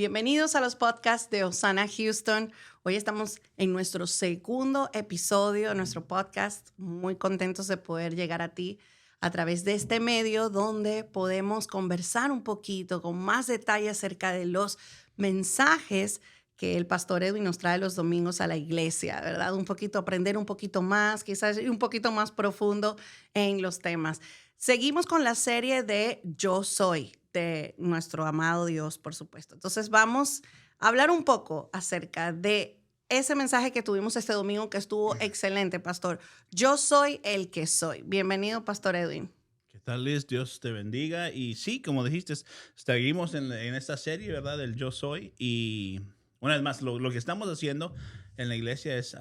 Bienvenidos a los podcasts de Osana Houston. Hoy estamos en nuestro segundo episodio de nuestro podcast. Muy contentos de poder llegar a ti a través de este medio donde podemos conversar un poquito con más detalle acerca de los mensajes que el pastor Edwin nos trae los domingos a la iglesia, ¿verdad? Un poquito aprender un poquito más, quizás un poquito más profundo en los temas. Seguimos con la serie de Yo Soy, de nuestro amado Dios, por supuesto. Entonces vamos a hablar un poco acerca de ese mensaje que tuvimos este domingo que estuvo excelente, pastor. Yo soy el que soy. Bienvenido, pastor Edwin. ¿Qué tal, Liz? Dios te bendiga. Y sí, como dijiste, seguimos en esta serie, ¿verdad? Del Yo Soy. Y una vez más, lo que estamos haciendo en la iglesia es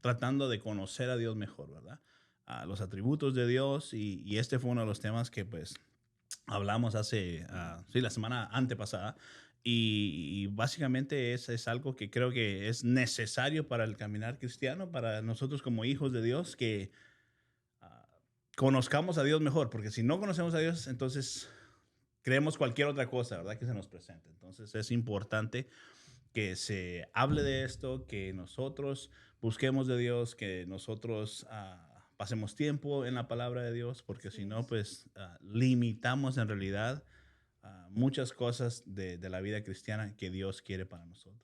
tratando de conocer a Dios mejor, ¿verdad? Los atributos de Dios. Y este fue uno de los temas que, pues, hablamos hace, sí, la semana antepasada. Y básicamente es algo que creo que es necesario para el caminar cristiano, para nosotros como hijos de Dios, que conozcamos a Dios mejor, porque si no conocemos a Dios, entonces creemos cualquier otra cosa, ¿verdad? Que se nos presente. Entonces es importante que se hable de esto, que nosotros busquemos de Dios, que nosotros pasemos tiempo en la palabra de Dios, porque si no, pues limitamos en realidad muchas cosas de la vida cristiana que Dios quiere para nosotros.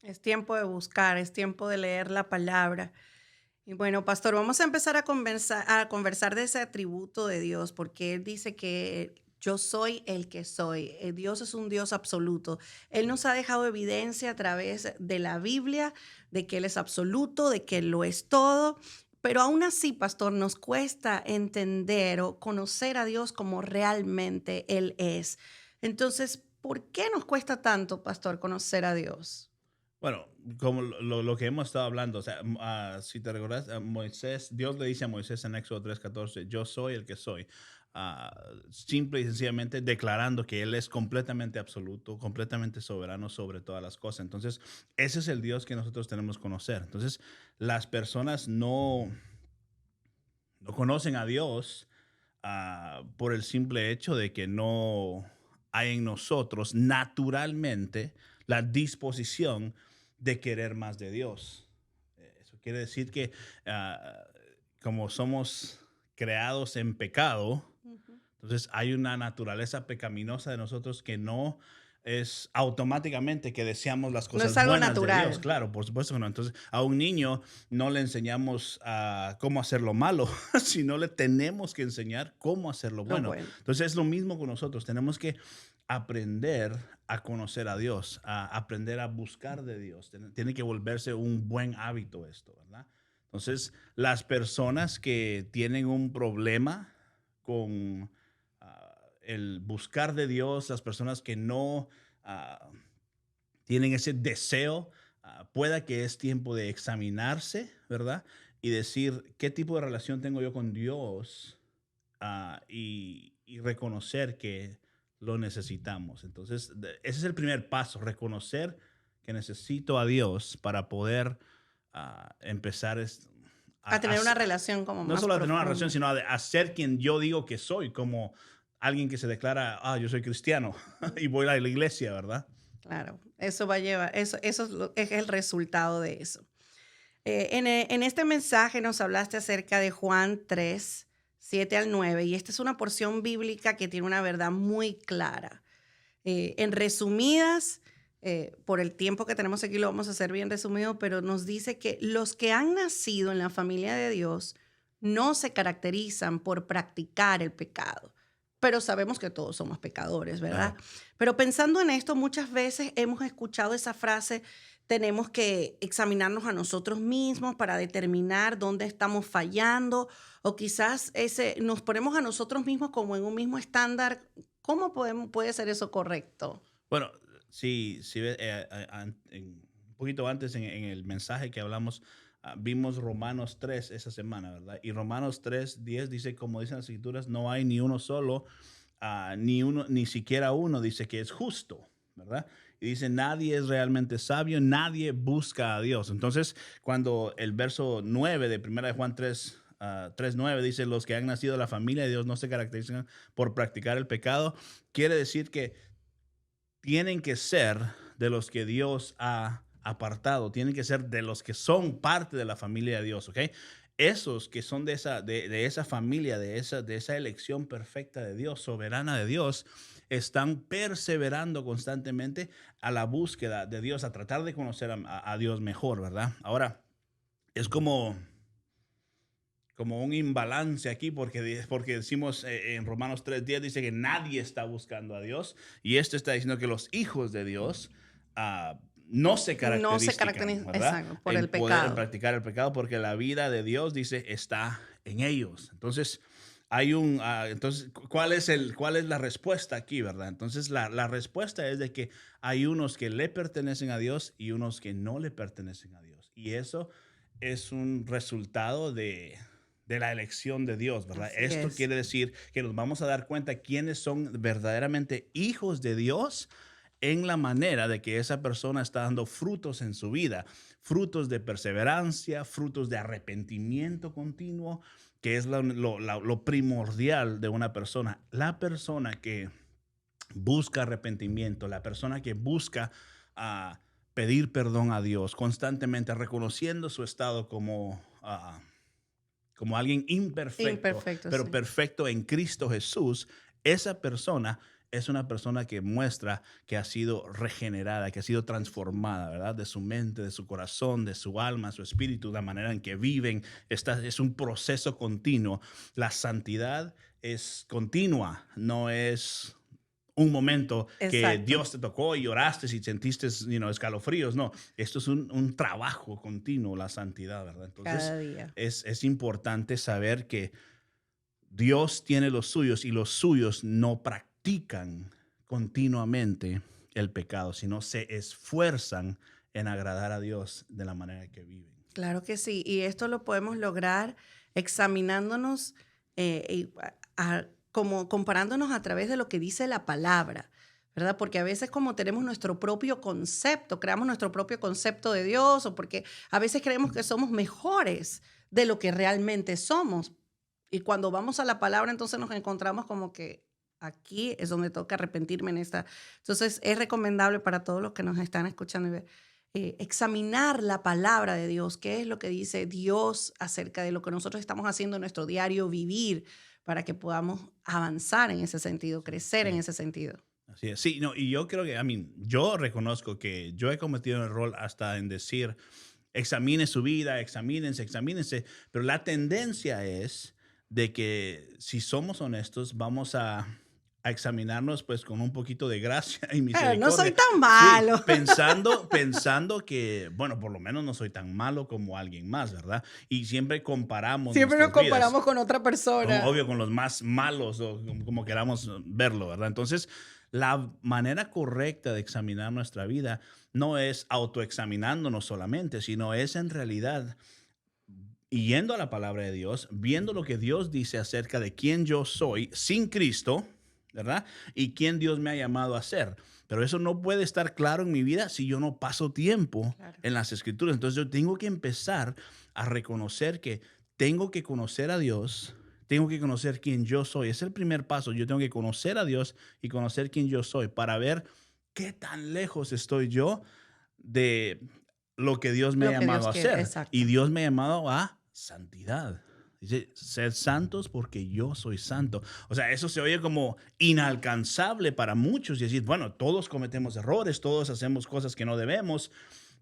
Es tiempo de buscar, es tiempo de leer la palabra. Y bueno, pastor, vamos a empezar a conversar de ese atributo de Dios, porque Él dice que yo soy el que soy. Dios es un Dios absoluto. Él nos ha dejado evidencia a través de la Biblia de que Él es absoluto, de que Él lo es todo. Pero aún así, pastor, nos cuesta entender o conocer a Dios como realmente Él es. Entonces, ¿por qué nos cuesta tanto, pastor, conocer a Dios? Bueno, como lo que hemos estado hablando, o sea, si te recuerdas, Moisés, Dios le dice a Moisés en Éxodo 3:14, yo soy el que soy. Simple y sencillamente declarando que Él es completamente absoluto, completamente soberano sobre todas las cosas. Entonces, ese es el Dios que nosotros tenemos que conocer. Entonces, las personas no conocen a Dios por el simple hecho de que no hay en nosotros naturalmente la disposición de querer más de Dios. Eso quiere decir que ah, como somos creados en pecado, Ujú. entonces hay una naturaleza pecaminosa de nosotros que no es automáticamente que deseamos las No es cosas algo buenas de Dios. natural. Claro, por supuesto que no. Entonces, a un niño no le enseñamos cómo hacer lo malo, sino le tenemos que enseñar cómo hacer lo Lo bueno. bueno. Entonces, es lo mismo con nosotros. Tenemos que aprender a conocer a Dios, a aprender a buscar de Dios. Tiene que volverse un buen hábito esto, ¿verdad? Entonces, las personas que tienen un problema con el buscar de Dios, las personas que no ah, tienen ese deseo, pueda que es tiempo de examinarse, ¿verdad? Y decir, ¿qué tipo de relación tengo yo con Dios? Y reconocer que lo necesitamos. Entonces, ese es el primer paso, reconocer que necesito a Dios para poder empezar a, A a tener una relación como no más solo a tener una relación, profunda. sino a ser quien yo digo que soy, como alguien que se declara, yo soy cristiano y voy a la iglesia, ¿verdad? Claro, eso va a llevar, eso es el resultado de eso. En este mensaje nos hablaste acerca de Juan 3, 7 al 9, y esta es una porción bíblica que tiene una verdad muy clara. En resumidas, por el tiempo que tenemos aquí lo vamos a hacer bien resumido, pero nos dice que los que han nacido en la familia de Dios no se caracterizan por practicar el pecado. Pero sabemos que todos somos pecadores, ¿verdad? Claro. Pero pensando en esto, muchas veces hemos escuchado esa frase, tenemos que examinarnos a nosotros mismos para determinar dónde estamos fallando, o quizás nos ponemos a nosotros mismos como en un mismo estándar. ¿Cómo puede ser eso correcto? Bueno, si ves, un poquito antes en el mensaje que hablamos, vimos Romanos 3 esa semana, ¿verdad? Y Romanos 3:10 dice, como dicen las escrituras, no hay ni uno solo, ni siquiera uno, dice que es justo, ¿verdad? Y dice, nadie es realmente sabio, nadie busca a Dios. Entonces, cuando el verso 9 de 1 de Juan 3, 3:9 dice, los que han nacido de la familia de Dios no se caracterizan por practicar el pecado, quiere decir que tienen que ser de los que Dios ha apartado, tienen que ser de los que son parte de la familia de Dios, ¿ok? Esos que son de esa familia, de esa elección perfecta de Dios, soberana de Dios, están perseverando constantemente a la búsqueda de Dios, a tratar de conocer a Dios mejor, ¿verdad? Ahora, es como un imbalance aquí, porque decimos en Romanos 3:10 dice que nadie está buscando a Dios, y esto está diciendo que los hijos de Dios no se No se caracterizan, caracteriza, ¿verdad? exacto, por En el poder en pecado. practicar el pecado, porque la vida de Dios, dice, está en ellos. Entonces, entonces, ¿cuál es la respuesta aquí, verdad? Entonces, la respuesta es de que hay unos que le pertenecen a Dios y unos que no le pertenecen a Dios. Y eso es un resultado de la elección de Dios, ¿verdad? Así Esto es. quiere decir que nos vamos a dar cuenta quiénes son verdaderamente hijos de Dios en la manera de que esa persona está dando frutos en su vida, frutos de perseverancia, frutos de arrepentimiento continuo, que es lo primordial de una persona. La persona que busca arrepentimiento, la persona que busca pedir perdón a Dios constantemente, reconociendo su estado como alguien imperfecto, Imperfecto, pero sí. perfecto en Cristo Jesús, esa persona es una persona que muestra que ha sido regenerada, que ha sido transformada, ¿verdad? De su mente, de su corazón, de su alma, su espíritu, la manera en que viven. Es un proceso continuo. La santidad es continua, no es un momento que Exacto. Dios te tocó y lloraste y sentiste escalofríos. No, esto es un trabajo continuo, la santidad, ¿verdad? Entonces, Cada día. es importante saber que Dios tiene los suyos y los suyos no practican continuamente el pecado, sino se esfuerzan en agradar a Dios de la manera que viven. Claro que sí. Y esto lo podemos lograr examinándonos, como comparándonos a través de lo que dice la palabra, ¿verdad? Porque a veces como tenemos nuestro propio concepto, creamos nuestro propio concepto de Dios, o porque a veces creemos que somos mejores de lo que realmente somos. Y cuando vamos a la palabra, entonces nos encontramos como que aquí es donde toca arrepentirme en esta. Entonces es recomendable para todos los que nos están escuchando y ver, examinar la palabra de Dios, qué es lo que dice Dios acerca de lo que nosotros estamos haciendo en nuestro diario vivir para que podamos avanzar en ese sentido, crecer en Sí. ese sentido. Así es. Sí, no, y yo creo que, yo reconozco que yo he cometido un error hasta en decir, examine su vida, examínense, pero la tendencia es de que si somos honestos, vamos a examinarnos pues con un poquito de gracia y No soy misericordia. tan Sí, malo. pensando que, bueno, por lo menos no soy tan malo como alguien más, ¿verdad? Y siempre comparamos Siempre nos nuestras vidas. comparamos con otra persona. Obvio, con los más malos o como queramos verlo, ¿verdad? Entonces, la manera correcta de examinar nuestra vida no es autoexaminándonos solamente, sino es en realidad yendo a la palabra de Dios, viendo lo que Dios dice acerca de quién yo soy sin Cristo, ¿verdad? Y quién Dios me ha llamado a ser. Pero eso no puede estar claro en mi vida si yo no paso tiempo Claro. en las Escrituras. Entonces yo tengo que empezar a reconocer que tengo que conocer a Dios, tengo que conocer quién yo soy. Es el primer paso. Yo tengo que conocer a Dios y conocer quién yo soy para ver qué tan lejos estoy yo de lo que Dios me ha Lo que llamado Dios a quiere, hacer. Y exacto. Dios me ha llamado a santidad. Dice, sed santos porque yo soy santo. O sea, eso se oye como inalcanzable para muchos y decir, bueno, todos cometemos errores, todos hacemos cosas que no debemos,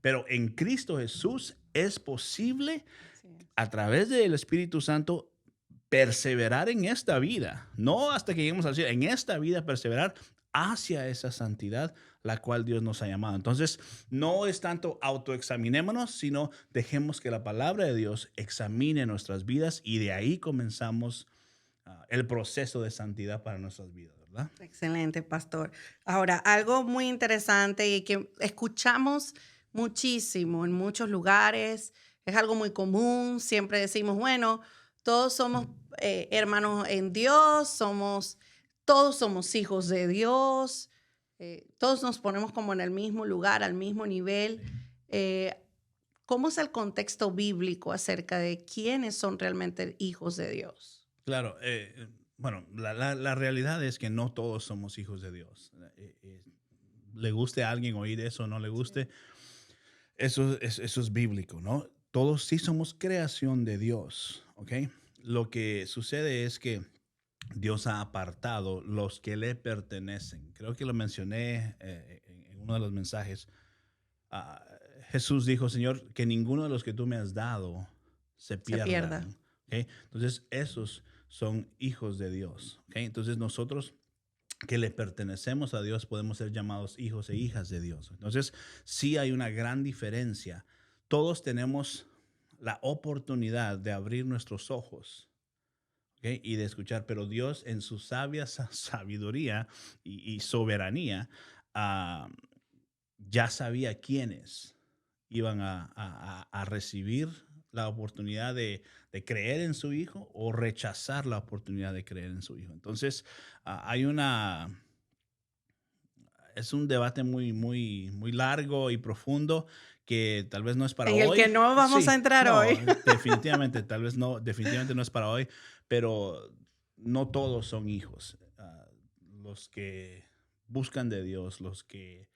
pero en Cristo Jesús es posible Así es. a través del Espíritu Santo perseverar en esta vida, no hasta que lleguemos al cielo, en esta vida perseverar hacia esa santidad la cual Dios nos ha llamado. Entonces, no es tanto autoexaminémonos, sino dejemos que la palabra de Dios examine nuestras vidas y de ahí comenzamos el proceso de santidad para nuestras vidas, ¿verdad? Excelente, pastor. Ahora, algo muy interesante y que escuchamos muchísimo en muchos lugares, es algo muy común, siempre decimos, bueno, todos somos hermanos en Dios, todos somos hijos de Dios, todos nos ponemos como en el mismo lugar, al mismo nivel. Eh, ¿Cómo es el contexto bíblico acerca de quiénes son realmente hijos de Dios? Claro, bueno, la realidad es que no todos somos hijos de Dios. le guste a alguien oír eso o no le Sí. guste, eso es bíblico, ¿no? Todos sí somos creación de Dios, ¿ok? Lo que sucede es que Dios ha apartado los que le pertenecen. Creo que lo mencioné en uno de los mensajes. Ah, Jesús dijo, Señor, que ninguno de los que tú me has dado se Se pierda. pierdan. ¿Ok? Entonces, esos son hijos de Dios. ¿Ok? Entonces, nosotros que le pertenecemos a Dios podemos ser llamados hijos e hijas de Dios. Entonces, sí hay una gran diferencia. Todos tenemos la oportunidad de abrir nuestros ojos, ¿ok? Y de escuchar, pero Dios en su sabia sabiduría y soberanía ah, ya sabía quiénes iban a recibir la oportunidad de creer en su hijo o rechazar la oportunidad de creer en su hijo. Entonces, hay es un debate muy largo y profundo que tal vez no es para En el que hoy. no vamos a Sí, entrar hoy. no, definitivamente, tal vez no, definitivamente no es para hoy, pero no todos son hijos. Los que buscan de Dios, los que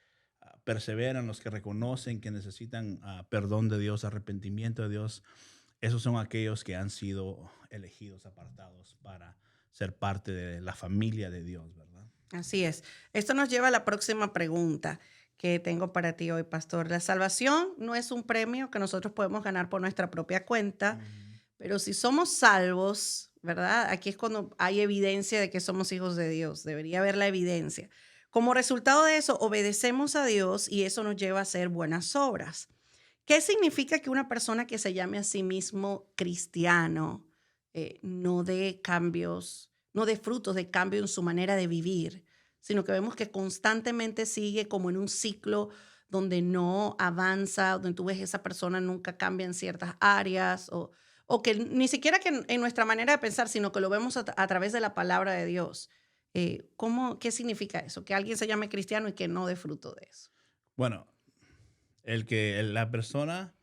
perseveran, los que reconocen que necesitan perdón de Dios, arrepentimiento de Dios, esos son aquellos que han sido elegidos, apartados para ser parte de la familia de Dios, ¿verdad? Así es. Esto nos lleva a la próxima pregunta que tengo para ti hoy, pastor. La salvación no es un premio que nosotros podemos ganar por nuestra propia cuenta, Mm. pero si somos salvos, ¿verdad? Aquí es cuando hay evidencia de que somos hijos de Dios. Debería haber la evidencia. Como resultado de eso, obedecemos a Dios y eso nos lleva a hacer buenas obras. ¿Qué significa que una persona que se llame a sí mismo cristiano no dé cambios, no dé frutos de cambio en su manera de vivir, sino que vemos que constantemente sigue como en un ciclo donde no avanza, donde tú ves que esa persona nunca cambia en ciertas áreas o que ni siquiera que en nuestra manera de pensar, sino que lo vemos a través de la palabra de Dios? ¿Qué significa eso? Que alguien se llame cristiano y que no dé fruto de eso. Bueno, la persona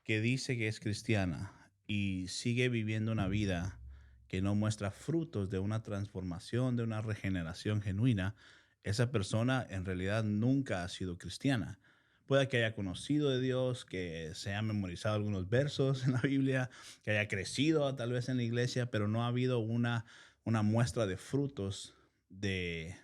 que dice que es cristiana y sigue viviendo una vida que no muestra frutos de una transformación, de una regeneración genuina, esa persona en realidad nunca ha sido cristiana. Puede que haya conocido de Dios, que se haya memorizado algunos versos en la Biblia, que haya crecido tal vez en la iglesia, pero no ha habido una muestra de frutos de...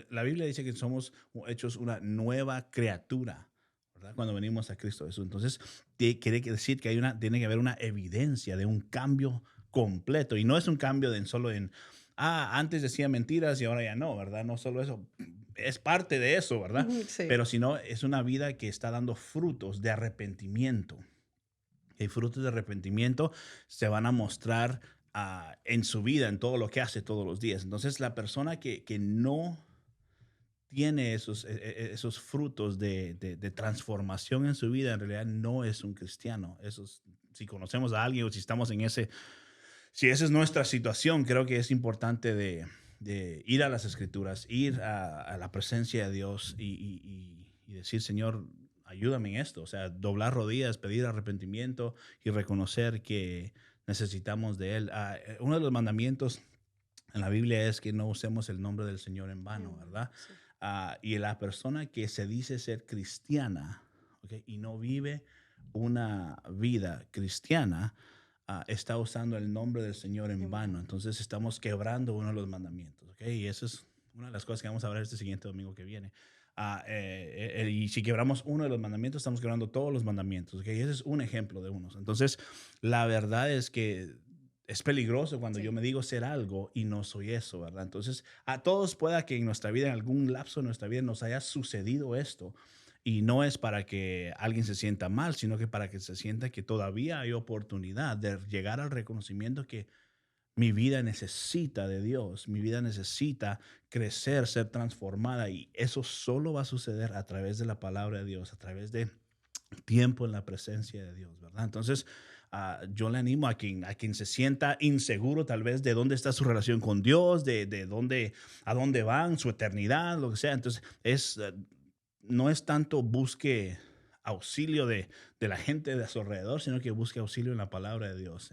La Biblia dice que somos hechos una nueva criatura, ¿verdad? Cuando venimos a Cristo Jesús. Entonces, quiere decir que tiene que haber una evidencia de un cambio completo. Y no es un cambio antes decía mentiras y ahora ya no, ¿verdad? No solo eso, es parte de eso, ¿verdad? Ujú, sí. Pero si no, es una vida que está dando frutos de arrepentimiento. Y frutos de arrepentimiento se van a mostrar en su vida, en todo lo que hace todos los días. Entonces, la persona que no tiene esos frutos de transformación en su vida, en realidad no es un cristiano. Si conocemos a alguien o si estamos si esa es nuestra situación, creo que es importante de ir a las escrituras, ir a la presencia de Dios y decir, Señor, ayúdame en esto. O sea, doblar rodillas, pedir arrepentimiento y reconocer que necesitamos de Él. Uno de los mandamientos en la Biblia es que no usemos el nombre del Señor en vano, ¿verdad? Sí. Y la persona que se dice ser cristiana, ¿ok? Y no vive una vida cristiana, está usando el nombre del Señor en En vano. vano. Entonces estamos quebrando uno de los mandamientos, ¿ok? Y eso es una de las cosas que vamos a ver este siguiente domingo que viene. Y si quebramos uno de los mandamientos, estamos quebrando todos los mandamientos, ¿ok? Y ese es un ejemplo de unos. Entonces, la verdad es que es peligroso cuando yo Sí. me digo ser algo y no soy eso, ¿verdad? Entonces, a todos pueda que en nuestra vida, en algún lapso de nuestra vida, nos haya sucedido esto. Y no es para que alguien se sienta mal, sino que para que se sienta que todavía hay oportunidad de llegar al reconocimiento que mi vida necesita de Dios, mi vida necesita crecer, ser transformada. Y eso solo va a suceder a través de la palabra de Dios, a través de tiempo en la presencia de Dios, ¿verdad? Entonces, yo le animo a quien se sienta inseguro tal vez de dónde está su relación con Dios, a dónde van, su eternidad, lo que sea. Entonces, no es tanto busque auxilio de la gente de a su alrededor, sino que busque auxilio en la palabra de Dios,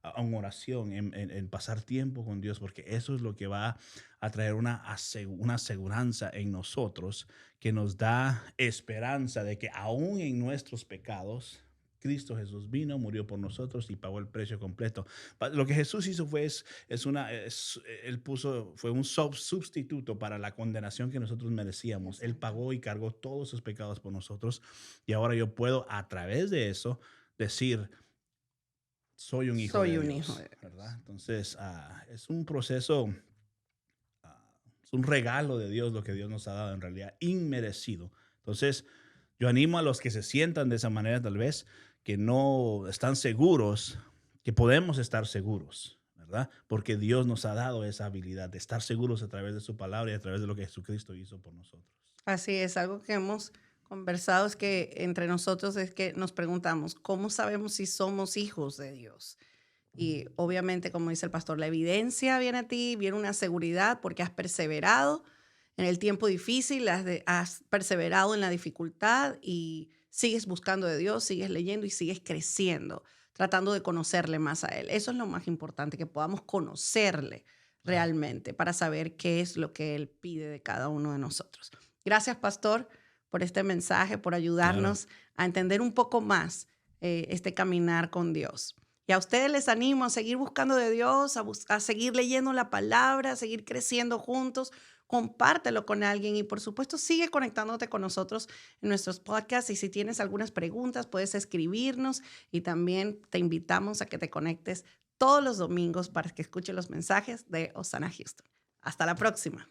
en oración, en pasar tiempo con Dios, porque eso es lo que va a traer una aseguranza en nosotros que nos da esperanza de que aún en nuestros pecados, Cristo Jesús vino, murió por nosotros y pagó el precio completo. Lo que Jesús hizo él fue un sustituto para la condenación que nosotros merecíamos. Él pagó y cargó todos sus pecados por nosotros. Y ahora yo puedo, a través de eso, decir, soy un hijo Soy de un Dios, hijo de Dios. ¿verdad? Entonces, es un proceso, es un regalo de Dios lo que Dios nos ha dado en realidad, inmerecido. Entonces, yo animo a los que se sientan de esa manera, tal vez, que no están seguros, que podemos estar seguros, ¿verdad? Porque Dios nos ha dado esa habilidad de estar seguros a través de su palabra y a través de lo que Jesucristo hizo por nosotros. Así es, algo que hemos conversado es que entre nosotros es que nos preguntamos, ¿cómo sabemos si somos hijos de Dios? Y obviamente, como dice el pastor, la evidencia viene a ti, viene una seguridad porque has perseverado en el tiempo difícil, has perseverado en la dificultad y sigues buscando de Dios, sigues leyendo y sigues creciendo, tratando de conocerle más a Él. Eso es lo más importante, que podamos conocerle Claro, realmente para saber qué es lo que Él pide de cada uno de nosotros. Gracias, pastor, por este mensaje, por claro. ayudarnos a entender un poco más este caminar con Dios. Y a ustedes les animo a seguir buscando de Dios, a seguir leyendo la palabra, a seguir creciendo juntos. Compártelo con alguien y, por supuesto, sigue conectándote con nosotros en nuestros podcasts. Y si tienes algunas preguntas, puedes escribirnos y también te invitamos a que te conectes todos los domingos para que escuches los mensajes de Osana Houston. Hasta la próxima.